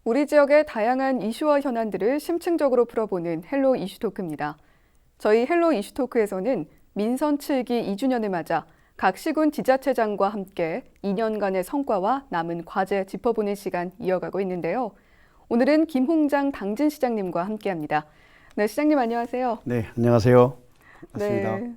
우리 지역의 다양한 이슈와 현안들을 심층적으로 풀어보는 헬로 이슈토크입니다. 저희 헬로 이슈토크에서는 민선 7기 2주년을 맞아 각 시군 지자체장과 함께 2년간의 성과와 남은 과제 짚어보는 시간 이어가고 있는데요. 오늘은 김홍장 당진시장님과 함께합니다. 네, 시장님 안녕하세요. 네, 안녕하세요. 반갑습니다. 네.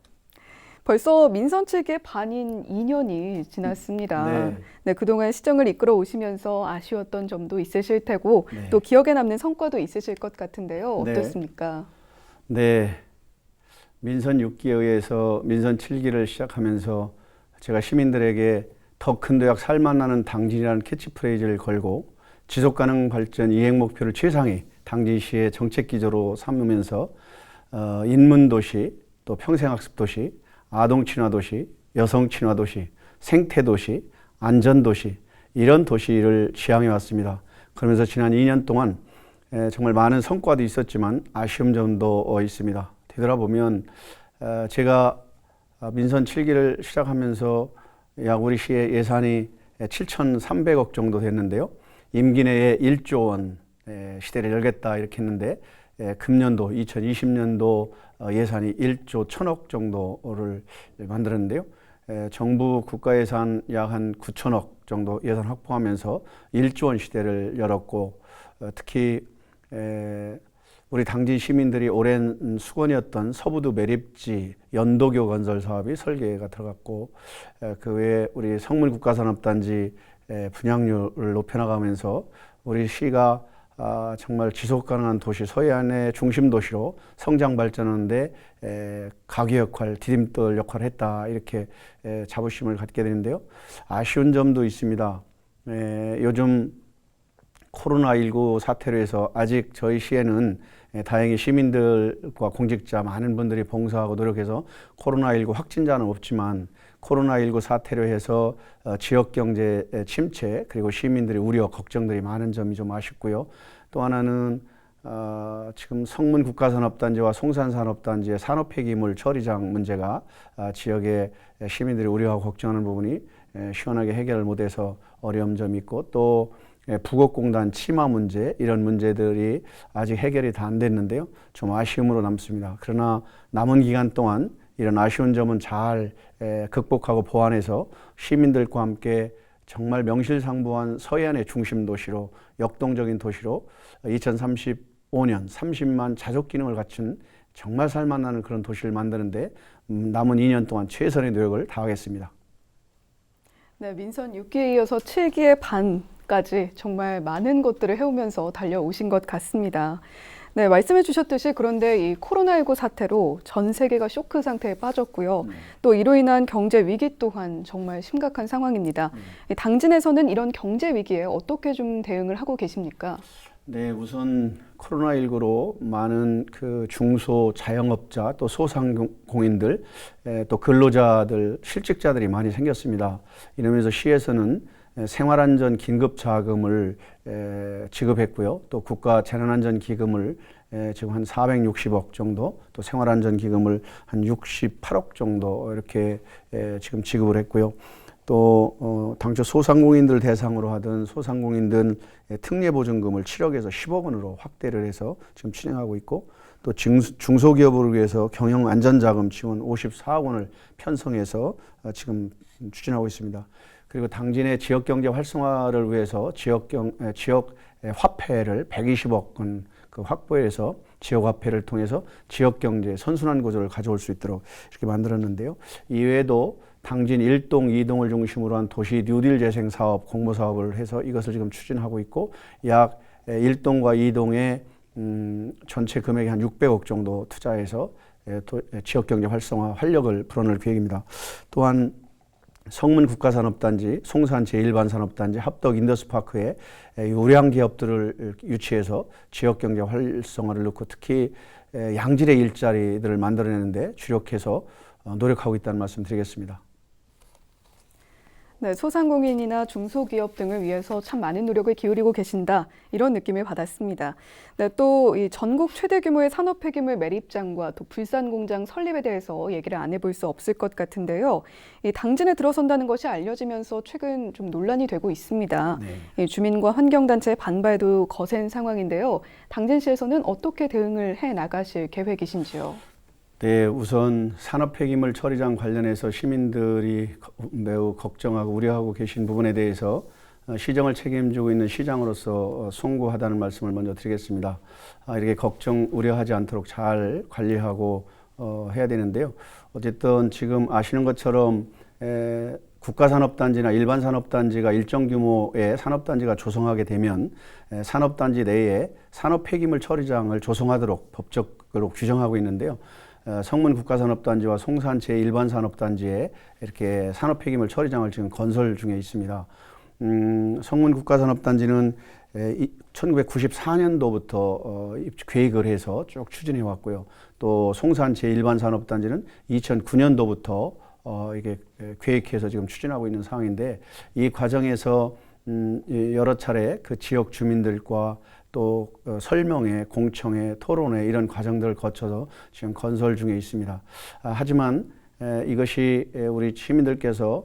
벌써 민선 7기의 반인 2년이 지났습니다. 네. 네, 그동안 시정을 이끌어 오시면서 아쉬웠던 점도 있으실 테고 네. 또 기억에 남는 성과도 있으실 것 같은데요. 네. 어떻습니까? 네, 민선 6기에 의해서 민선 7기를 시작하면서 제가 시민들에게 더 큰 도약 살맛나는 당진이라는 캐치프레이즈를 걸고 지속가능 발전 이행 목표를 최상위 당진시의 정책 기조로 삼으면서 인문도시, 또 평생학습도시, 아동친화도시, 여성친화도시, 생태도시, 안전도시 이런 도시를 지향해 왔습니다. 그러면서 지난 2년 동안 정말 많은 성과도 있었지만 아쉬운 점도 있습니다. 되돌아보면 제가 민선 7기를 시작하면서 약 우리 시의 예산이 7,300억 정도 됐는데요. 임기 내에 1조 원 시대를 열겠다 이렇게 했는데 금년도 2020년도 예산이 1조 1,000억 정도를 만들었는데요. 정부 국가예산 약 한 9천억 정도 예산 확보하면서 1조 원 시대를 열었고 특히 우리 당진 시민들이 오랜 수건이었던 서부두 매립지 연도교 건설 사업이 설계가 들어갔고 그 외에 우리 성문 국가산업단지 분양률을 높여나가면서 우리 시가 정말 지속가능한 도시 서해안의 중심 도시로 성장 발전하는데 가계 역할, 디딤돌 역할을 했다 이렇게 자부심을 갖게 되는데요. 아쉬운 점도 있습니다. 요즘 코로나19 사태로 해서 아직 저희 시에는 다행히 시민들과 공직자 많은 분들이 봉사하고 노력해서 코로나19 확진자는 없지만 코로나19 사태로 해서 지역경제 침체 그리고 시민들의 우려, 걱정들이 많은 점이 좀 아쉽고요. 또 하나는 지금 성문 국가산업단지와 송산산업단지의 산업폐기물 처리장 문제가 지역의 시민들이 우려하고 걱정하는 부분이 시원하게 해결을 못해서 어려운 점이 있고 또 부곡공단 치마 문제 이런 문제들이 아직 해결이 다 안 됐는데요. 좀 아쉬움으로 남습니다. 그러나 남은 기간 동안 이런 아쉬운 점은 잘 극복하고 보완해서 시민들과 함께 정말 명실상부한 서해안의 중심 도시로 역동적인 도시로 2035년 30만 자족 기능을 갖춘 정말 살맛나는 그런 도시를 만드는데 남은 2년 동안 최선의 노력을 다하겠습니다. 네, 민선 6기에 이어서 7기의 반까지 정말 많은 것들을 해오면서 달려오신 것 같습니다. 네, 말씀해 주셨듯이 그런데 이 코로나19 사태로 전 세계가 쇼크 상태에 빠졌고요. 또 이로 인한 경제 위기 또한 정말 심각한 상황입니다. 당진에서는 이런 경제 위기에 어떻게 좀 대응을 하고 계십니까? 네, 우선 코로나19로 많은 그 중소 자영업자 또 소상공인들 또 근로자들 실직자들이 많이 생겼습니다. 이러면서 시에서는 생활안전 긴급자금을 지급했고요. 또 국가 재난안전기금을 지금 한 460억 정도, 또 생활안전기금을 한 68억 정도 이렇게 지금 지급을 했고요. 또 당초 소상공인들 대상으로 하던 소상공인들 특례보증금을 7억에서 10억 원으로 확대를 해서 지금 진행하고 있고 또 중소기업을 위해서 경영안전자금 지원 54억 원을 편성해서 지금 추진하고 있습니다. 그리고 당진의 지역경제 활성화를 위해서 지역 화폐를 120억 원 그 확보해서 지역화폐를 통해서 지역경제 선순환 구조를 가져올 수 있도록 이렇게 만들었는데요. 이외에도 당진 1동, 2동을 중심으로 한 도시 뉴딜 재생 사업, 공모 사업을 해서 이것을 지금 추진하고 있고 약 1동과 2동에 전체 금액이 한 600억 정도 투자해서 지역경제 활성화 활력을 불어넣을 계획입니다. 또한 성문 국가산업단지, 송산 제1반산업단지, 합덕 인더스파크에 우량 기업들을 유치해서 지역경제 활성화를 넣고 특히 양질의 일자리들을 만들어내는데 주력해서 노력하고 있다는 말씀 드리겠습니다. 네, 소상공인이나 중소기업 등을 위해서 참 많은 노력을 기울이고 계신다. 이런 느낌을 받았습니다. 네, 또 이 전국 최대 규모의 산업 폐기물 매립장과 또 불산 공장 설립에 대해서 얘기를 안 해볼 수 없을 것 같은데요. 이 당진에 들어선다는 것이 알려지면서 최근 좀 논란이 되고 있습니다. 네. 이 주민과 환경단체의 반발도 거센 상황인데요. 당진시에서는 어떻게 대응을 해 나가실 계획이신지요? 네, 우선 산업 폐기물 처리장 관련해서 시민들이 매우 걱정하고 우려하고 계신 부분에 대해서 시정을 책임지고 있는 시장으로서 송구하다는 말씀을 먼저 드리겠습니다. 이렇게 걱정, 우려하지 않도록 잘 관리하고 해야 되는데요. 어쨌든 지금 아시는 것처럼 국가산업단지나 일반산업단지가 일정 규모의 산업단지가 조성하게 되면 산업단지 내에 산업 폐기물 처리장을 조성하도록 법적으로 규정하고 있는데요. 성문 국가산업단지와 송산 제1반산업단지에 이렇게 산업폐기물 처리장을 지금 건설 중에 있습니다. 성문 국가산업단지는 1994년도부터 계획을 해서 쭉 추진해 왔고요. 또 송산 제1반산업단지는 2009년도부터 이게 계획해서 지금 추진하고 있는 상황인데 이 과정에서 여러 차례 그 지역 주민들과 또 설명회, 공청회, 토론회 이런 과정들을 거쳐서 지금 건설 중에 있습니다. 하지만 이것이 우리 시민들께서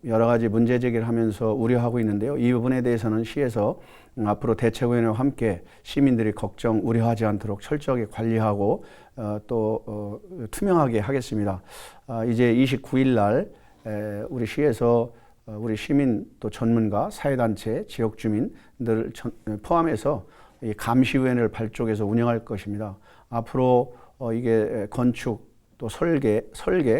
여러 가지 문제 제기를 하면서 우려하고 있는데요. 이 부분에 대해서는 시에서 앞으로 대책위원회와 함께 시민들이 걱정, 우려하지 않도록 철저하게 관리하고 또 투명하게 하겠습니다. 이제 29일 날 우리 시에서 우리 시민 또 전문가, 사회단체, 지역 주민들을 포함해서 이 감시위원회를 발족해서 운영할 것입니다. 앞으로 이게 건축, 또 설계,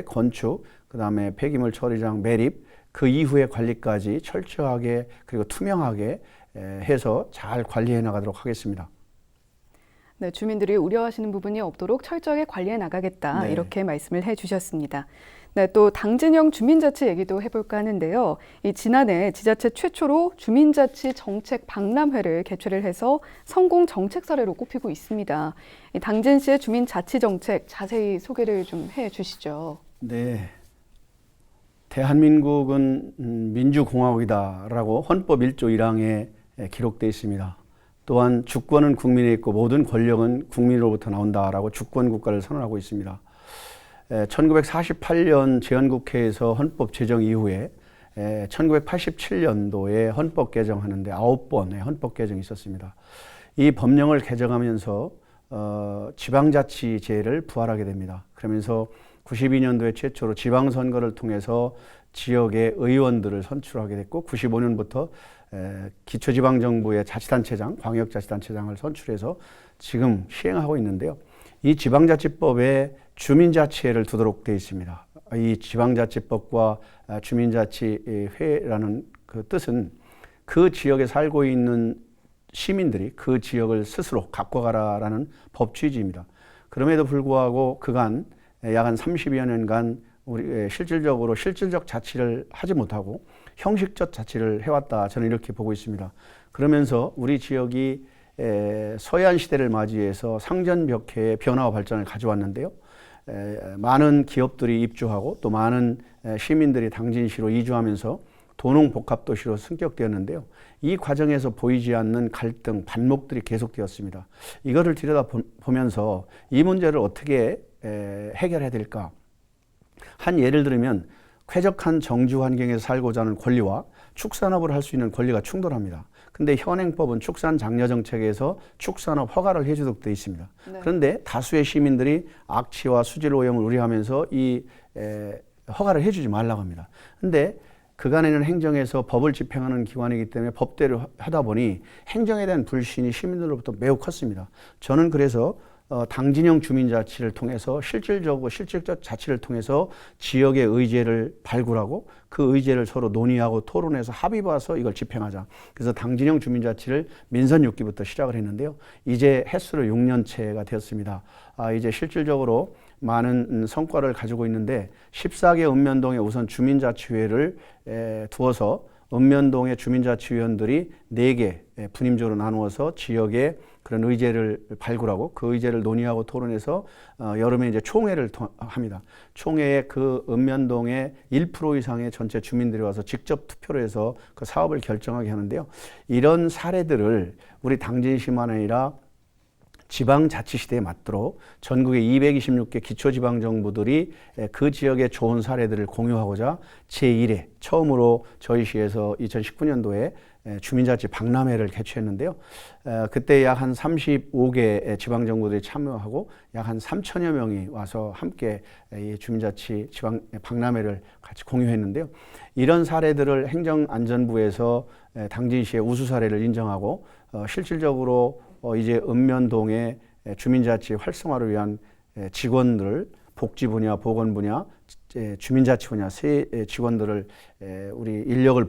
건축, 그 다음에 폐기물 처리장 매립, 그 이후의 관리까지 철저하게 그리고 투명하게 해서 잘 관리해 나가도록 하겠습니다. 네, 주민들이 우려하시는 부분이 없도록 철저하게 관리해 나가겠다. 네. 이렇게 말씀을 해주셨습니다. 네, 또 당진형 주민자치 얘기도 해볼까 하는데요. 이 지난해 지자체 최초로 주민자치 정책 박람회를 개최를 해서 성공 정책 사례로 꼽히고 있습니다. 이 당진시의 주민자치 정책 자세히 소개를 좀 해주시죠. 네. 대한민국은 민주공화국이다라고 헌법 1조 1항에 기록되어 있습니다. 또한 주권은 국민에 있고 모든 권력은 국민으로부터 나온다라고 주권국가를 선언하고 있습니다. 1948년 재헌국회에서 헌법 제정 이후에 1987년도에 헌법 개정하는데 9번의 헌법 개정이 있었습니다. 이 법령을 개정하면서 지방자치제를 부활하게 됩니다. 그러면서 92년도에 최초로 지방선거를 통해서 지역의 의원들을 선출하게 됐고 95년부터 기초지방정부의 자치단체장, 광역자치단체장을 선출해서 지금 시행하고 있는데요. 이 지방자치법에 주민자치회를 두도록 되어 있습니다. 이 지방자치법과 주민자치회라는 그 뜻은 그 지역에 살고 있는 시민들이 그 지역을 스스로 가꿔가라라는 법 취지입니다. 그럼에도 불구하고 그간 약 한 30여 년간 우리 실질적 자치를 하지 못하고 형식적 자치를 해왔다. 저는 이렇게 보고 있습니다. 그러면서 우리 지역이 서해안 시대를 맞이해서 상전벽해의 변화와 발전을 가져왔는데요. 많은 기업들이 입주하고 또 많은 시민들이 당진시로 이주하면서 도농복합도시로 승격되었는데요. 이 과정에서 보이지 않는 갈등, 반목들이 계속되었습니다. 이거를 들여다보면서 이 문제를 어떻게 해결해야 될까? 한 예를 들면 쾌적한 정주 환경에서 살고자 하는 권리와 축산업을 할 수 있는 권리가 충돌합니다. 근데 현행법은 축산장려정책에서 축산업 허가를 해주도록 되어 있습니다. 네. 그런데 다수의 시민들이 악취와 수질 오염을 우려하면서 이 허가를 해주지 말라고 합니다. 근데 그간에는 행정에서 법을 집행하는 기관이기 때문에 법대로 하다 보니 행정에 대한 불신이 시민들로부터 매우 컸습니다. 저는 그래서 당진형 주민자치를 통해서 실질적 자치를 통해서 지역의 의제를 발굴하고 그 의제를 서로 논의하고 토론해서 합의 봐서 이걸 집행하자. 그래서 당진형 주민자치를 민선 6기부터 시작을 했는데요. 이제 횟수로 6년째가 되었습니다. 이제 실질적으로 많은 성과를 가지고 있는데 14개 읍면동에 우선 주민자치회를 두어서 읍면동의 주민자치위원들이 4개 분임조로 나누어서 지역에 그런 의제를 발굴하고 그 의제를 논의하고 토론해서 여름에 이제 총회를 합니다. 총회에 그 읍면동의 1% 이상의 전체 주민들이 와서 직접 투표를 해서 그 사업을 결정하게 하는데요. 이런 사례들을 우리 당진시만 아니라 지방자치시대에 맞도록 전국의 226개 기초지방정부들이 그 지역의 좋은 사례들을 공유하고자 제1회 처음으로 저희 시에서 2019년도에 주민자치 박람회를 개최했는데요. 그때 약 한 35개 지방정부들이 참여하고 약 한 3천여 명이 와서 함께 이 주민자치 지방 박람회를 같이 공유했는데요. 이런 사례들을 행정안전부에서 당진시의 우수 사례를 인정하고 실질적으로 이제 읍면동의 주민자치 활성화를 위한 직원들, 복지 분야, 보건 분야, 주민자치 분야 세 직원들을 우리 인력을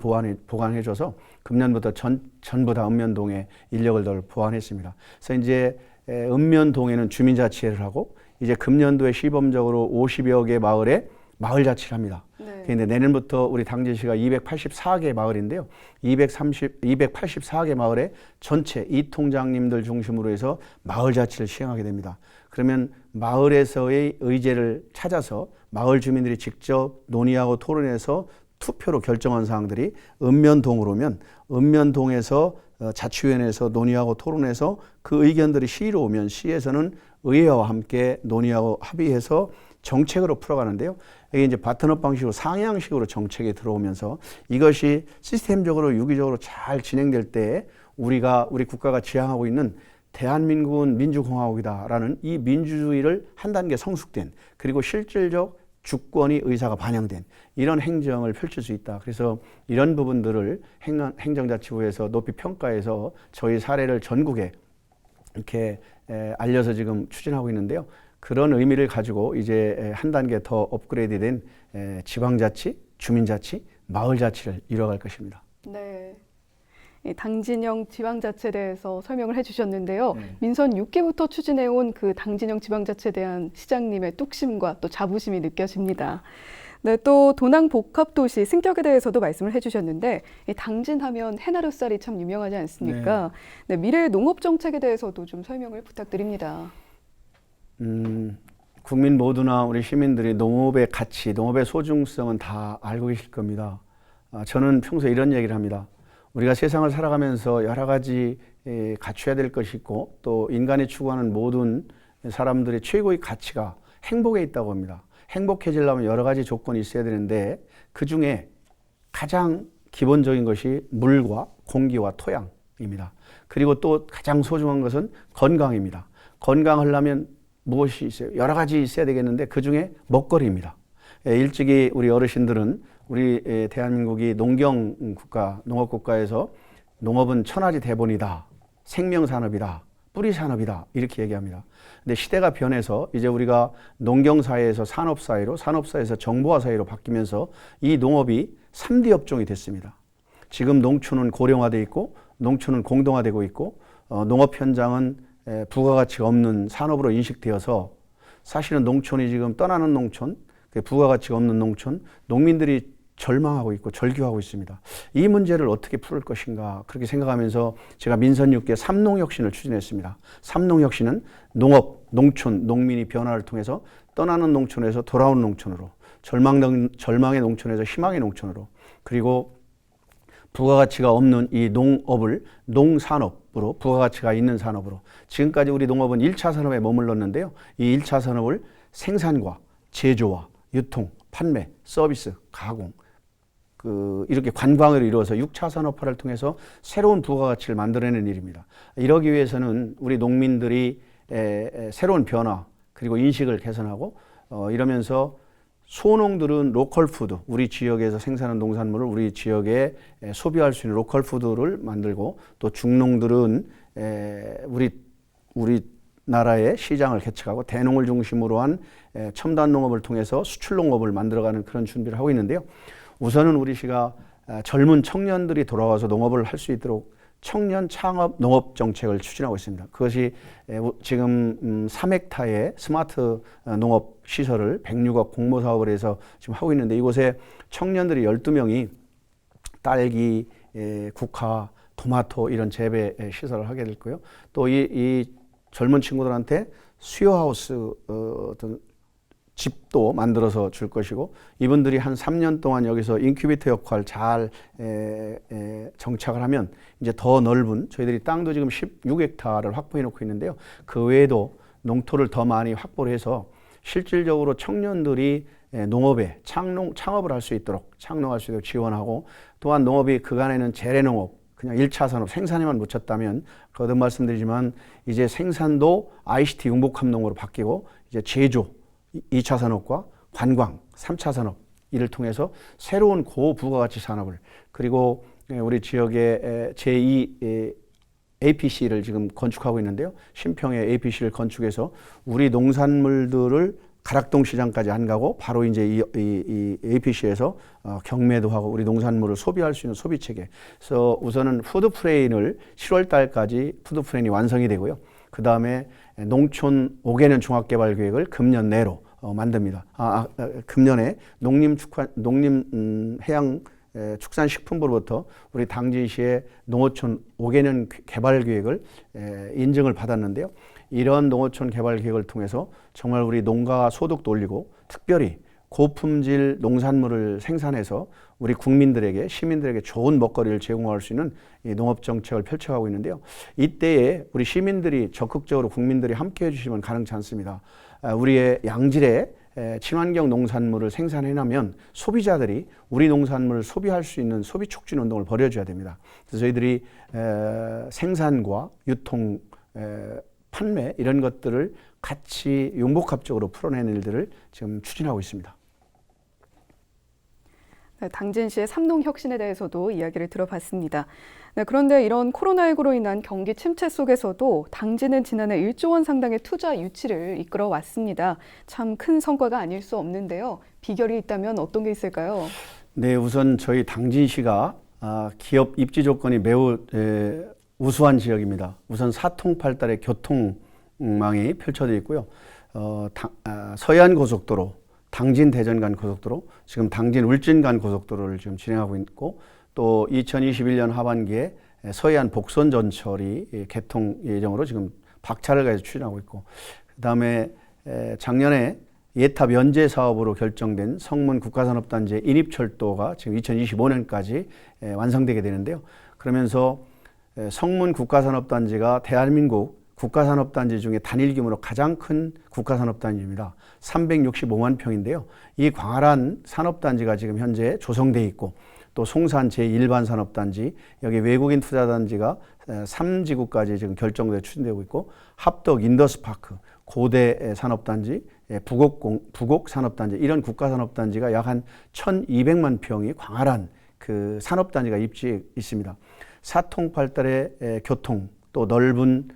보강해줘서 금년부터 전부 다 읍면동에 인력을 더 보완했습니다. 그래서 이제 읍면동에는 주민자치회를 하고 이제 금년도에 시범적으로 50여 개 마을에 마을자치를 합니다. 네. 그런데 내년부터 우리 당진시가 284개 마을인데요. 284개 마을에 전체 이 통장님들 중심으로 해서 마을자치를 시행하게 됩니다. 그러면 마을에서의 의제를 찾아서 마을 주민들이 직접 논의하고 토론해서 투표로 결정한 사항들이 읍면동으로 오면 읍면동에서 자치위원회에서 논의하고 토론해서 그 의견들이 시로 오면 시에서는 의회와 함께 논의하고 합의해서 정책으로 풀어가는데요. 이게 이제 바텀업 방식으로 상향식으로 정책에 들어오면서 이것이 시스템적으로 유기적으로 잘 진행될 때 우리 국가가 지향하고 있는 대한민국은 민주공화국이다라는 이 민주주의를 한 단계 성숙된 그리고 실질적 주권이 의사가 반영된 이런 행정을 펼칠 수 있다. 그래서 이런 부분들을 행정자치부에서 높이 평가해서 저희 사례를 전국에 이렇게 알려서 지금 추진하고 있는데요. 그런 의미를 가지고 이제 한 단계 더 업그레이드된 지방자치, 주민자치, 마을자치를 이뤄갈 것입니다. 네. 이 당진형 지방자치에 대해서 설명을 해주셨는데요. 민선 6기부터 추진해온 그 당진형 지방자치에 대한 시장님의 뚝심과 또 자부심이 느껴집니다. 네, 또 도낭복합도시 승격에 대해서도 말씀을 해주셨는데 이 당진하면 해나루살이 참 유명하지 않습니까? 네, 미래의 농업정책에 대해서도 좀 설명을 부탁드립니다. 국민 모두나 우리 시민들이 농업의 가치, 농업의 소중성은 다 알고 계실 겁니다. 저는 평소에 이런 얘기를 합니다. 우리가 세상을 살아가면서 여러 가지 갖춰야 될 것이 있고 또 인간이 추구하는 모든 사람들의 최고의 가치가 행복에 있다고 합니다. 행복해지려면 여러 가지 조건이 있어야 되는데 그중에 가장 기본적인 것이 물과 공기와 토양입니다. 그리고 또 가장 소중한 것은 건강입니다. 건강하려면 무엇이 있어요? 여러 가지 있어야 되겠는데 그중에 먹거리입니다. 일찍이 우리 어르신들은 우리 대한민국이 농경국가, 농업국가에서 농업은 천하지 대본이다, 생명산업이다, 뿌리산업이다 이렇게 얘기합니다. 근데 시대가 변해서 이제 우리가 농경사회에서 산업사회로, 산업사회에서 정보화사회로 바뀌면서 이 농업이 3D 업종이 됐습니다. 지금 농촌은 고령화되어 있고 농촌은 공동화되고 있고 농업 현장은 부가가치가 없는 산업으로 인식되어서 사실은 농촌이 지금 떠나는 농촌, 부가가치가 없는 농촌, 농민들이 절망하고 있고 절규하고 있습니다. 이 문제를 어떻게 풀 것인가 그렇게 생각하면서 제가 민선 6개 삼농혁신을 추진했습니다. 삼농혁신은 농업, 농촌, 농민이 변화를 통해서 떠나는 농촌에서 돌아오는 농촌으로, 절망의 농촌에서 희망의 농촌으로, 그리고 부가가치가 없는 이 농업을 농산업으로, 부가가치가 있는 산업으로. 지금까지 우리 농업은 1차 산업에 머물렀는데요. 이 1차 산업을 생산과 제조와 유통, 판매, 서비스, 가공, 이렇게 관광을 이루어서 6차 산업화를 통해서 새로운 부가가치를 만들어내는 일입니다. 이러기 위해서는 우리 농민들이 새로운 변화 그리고 인식을 개선하고 이러면서 소농들은 로컬 푸드, 우리 지역에서 생산한 농산물을 우리 지역에 소비할 수 있는 로컬 푸드를 만들고 또 중농들은 우리 나라의 시장을 개척하고 대농을 중심으로 한 첨단 농업을 통해서 수출 농업을 만들어가는 그런 준비를 하고 있는데요. 우선은 우리 시가 젊은 청년들이 돌아와서 농업을 할 수 있도록 청년 창업 농업 정책을 추진하고 있습니다. 그것이 지금 3헥타의 스마트 농업 시설을 106억 공모 사업을 해서 지금 하고 있는데 이곳에 청년들이 12명이 딸기, 국화, 토마토 이런 재배 시설을 하게 될 거고요. 또 이 젊은 친구들한테 수요하우스 어떤 집도 만들어서 줄 것이고, 이분들이 한 3년 동안 여기서 인큐베이터 역할 잘 정착을 하면 이제 더 넓은, 저희들이 땅도 지금 16헥타를 확보해 놓고 있는데요. 그 외에도 농토를 더 많이 확보를 해서 실질적으로 청년들이 농업에 창업을 할 수 있도록 지원하고, 또한 농업이 그간에는 재래농업, 그냥 1차 산업 생산에만 묻혔다면, 거듭 말씀드리지만 이제 생산도 ICT 융복합농으로 바뀌고, 이제 제조 2차 산업과 관광 3차 산업, 이를 통해서 새로운 고부가가치 산업을, 그리고 우리 지역의 제2 APC를 지금 건축하고 있는데요. 신평에 APC를 건축해서 우리 농산물들을 가락동 시장까지 안 가고 바로 이제 이 APC에서 경매도 하고 우리 농산물을 소비할 수 있는 소비 체계. 그래서 우선은 푸드 플레인을 10월 달까지 푸드 플레인이 완성이 되고요. 그 다음에 농촌 5개년 종합개발 계획을 금년 내로 만듭니다. 금년에 해양 축산식품부로부터 우리 당진시의 농어촌 5개년 개발 계획을 인증을 받았는데요. 이런 농어촌 개발 계획을 통해서 정말 우리 농가 소득도 올리고, 특별히 고품질 농산물을 생산해서 우리 국민들에게, 시민들에게 좋은 먹거리를 제공할 수 있는 이 농업 정책을 펼쳐가고 있는데요. 이때에 우리 시민들이 적극적으로 국민들이 함께 해주시면 가능치 않습니다. 우리의 양질의 친환경 농산물을 생산해내면 소비자들이 우리 농산물을 소비할 수 있는 소비 촉진 운동을 벌여줘야 됩니다. 그래서 저희들이 생산과 유통, 판매 이런 것들을 같이 융복합적으로 풀어내는 일들을 지금 추진하고 있습니다. 네, 당진시의 삼농혁신에 대해서도 이야기를 들어봤습니다. 네, 그런데 이런 코로나19로 인한 경기 침체 속에서도 당진은 지난해 1조 원 상당의 투자 유치를 이끌어 왔습니다. 참 큰 성과가 아닐 수 없는데요. 비결이 있다면 어떤 게 있을까요? 네, 우선 저희 당진시가 기업 입지 조건이 매우 우수한 지역입니다. 우선 사통팔달의 교통망이 펼쳐져 있고요. 서해안 고속도로, 당진 대전 간 고속도로, 지금 당진 울진 간 고속도로를 지금 진행하고 있고, 또 2021년 하반기에 서해안 복선 전철이 개통 예정으로 지금 박차를 가해서 추진하고 있고, 그다음에 작년에 예타 면제 사업으로 결정된 성문 국가산업단지의 인입철도가 지금 2025년까지 완성되게 되는데요. 그러면서 성문 국가산업단지가 대한민국 국가산업단지 중에 단일 규모로 가장 큰 국가산업단지입니다. 365만 평인데요. 이 광활한 산업단지가 지금 현재 조성되어 있고, 또 송산 제1반산업단지, 여기 외국인 투자단지가 3지구까지 지금 결정되어 추진되고 있고, 합덕 인더스파크, 고대 산업단지, 부곡 산업단지, 이런 국가산업단지가 약 한 1200만 평이 광활한 그 산업단지가 입지해 있습니다. 사통팔달의 교통, 또 넓은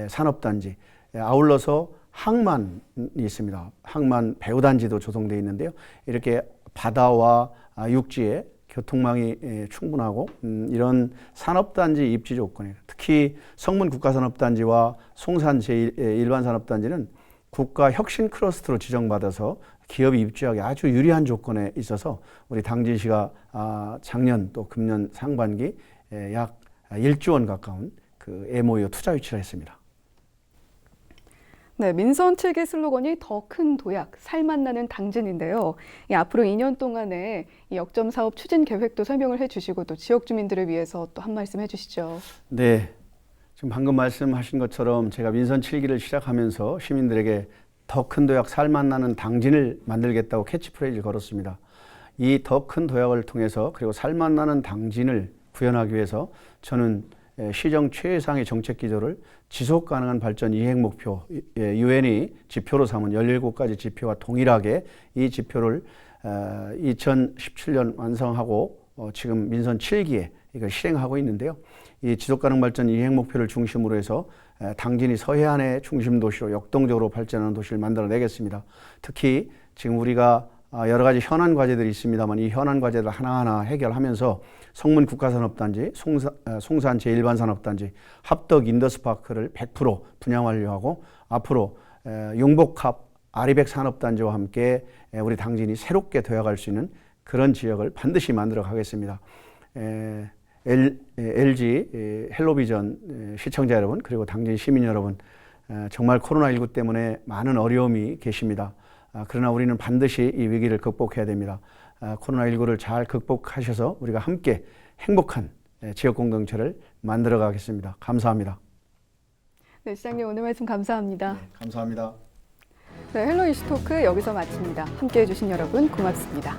산업단지, 아울러서 항만이 있습니다. 항만 배후단지도 조성되어 있는데요. 이렇게 바다와 육지에 교통망이 충분하고 이런 산업단지 입지 조건이, 특히 성문 국가산업단지와 송산 제1반산업단지는 국가 혁신 클러스터로 지정받아서 기업이 입주하기 아주 유리한 조건에 있어서 우리 당진시가 작년 또 금년 상반기 약 1조 원 가까운 그 MOU 투자 유치를 했습니다. 네, 민선 7기 슬로건이 더 큰 도약, 살맛나는 당진인데요. 앞으로 2년 동안의 이 역점 사업 추진 계획도 설명을 해주시고, 또 지역 주민들을 위해서 또 한 말씀 해주시죠. 네, 지금 방금 말씀하신 것처럼 제가 민선 7기를 시작하면서 시민들에게 더 큰 도약, 살맛나는 당진을 만들겠다고 캐치프레이즈를 걸었습니다. 이 더 큰 도약을 통해서, 그리고 살맛나는 당진을 구현하기 위해서 저는 시정 최상의 정책 기조를 지속 가능한 발전 이행 목표, 유엔이 지표로 삼은 17가지 지표와 동일하게 이 지표를 2017년 완성하고 지금 민선 7기에 이걸 실행하고 있는데요. 이 지속 가능 발전 이행 목표를 중심으로 해서 당진이 서해안의 중심 도시로 역동적으로 발전하는 도시를 만들어내겠습니다. 특히 지금 우리가 여러 가지 현안 과제들이 있습니다만, 이 현안 과제를 하나하나 해결하면서 성문 국가산업단지, 송산 제1반산업단지, 합덕 인더스파크를 100% 분양 완료하고, 앞으로 융복합 아리백 산업단지와 함께 우리 당진이 새롭게 되어갈 수 있는 그런 지역을 반드시 만들어 가겠습니다. LG 헬로비전 시청자 여러분, 그리고 당진 시민 여러분, 정말 코로나19 때문에 많은 어려움이 계십니다. 그러나 우리는 반드시 이 위기를 극복해야 됩니다. 코로나19를 잘 극복하셔서 우리가 함께 행복한 지역 공동체를 만들어 가겠습니다. 감사합니다. 네, 시장님 오늘 말씀 감사합니다. 네, 감사합니다. 네, 헬로 이슈 토크 여기서 마칩니다. 함께해 주신 여러분 고맙습니다.